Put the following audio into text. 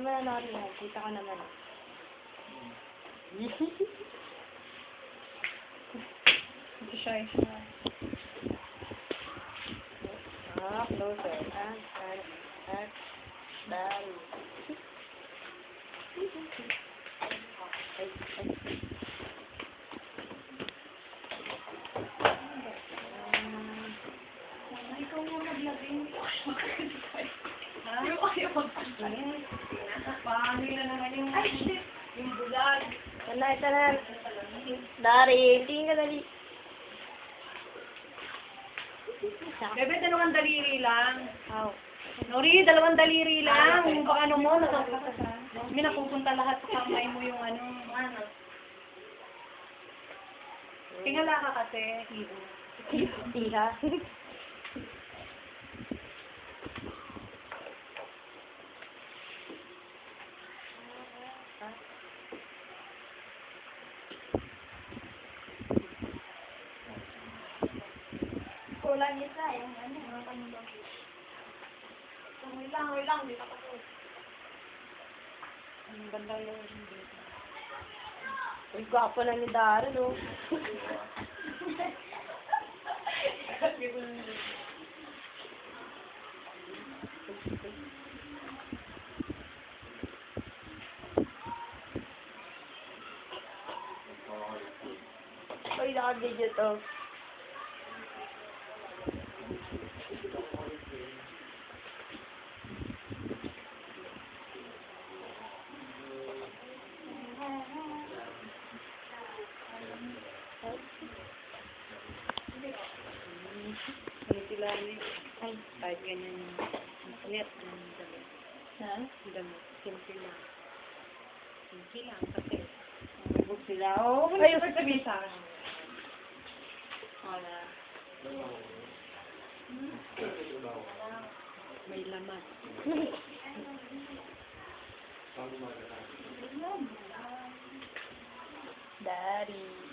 naman ano rin. Kita ko naman. Ito siya. Closer. Dali. Ikaw mo naglagay. Ayaw magpapalin. Paano na naman yung bulag. Ito na. Dari. Tingin ka dali. Bebe, dalawang daliri lang. Aw. Nori, dalawang daliri lang. Yung baka ano mo, may napupunta lahat sa kamay mo yung ano. Tingala ka kasi. Iha. Kulang isa, yung ano, mga kanilog. Wait lang, di tapos. Ang ganda yun. Uy, gwapo na ni Dara, no? Uy, naka-video to. Sila ni, ay, kahit ganyan yung net ng damit. Ha? Damit, simple lang. Simple lang kasi. Bug sila. Oo, Ay, yung sabihin sa akin. Wala. May laman. Daddy.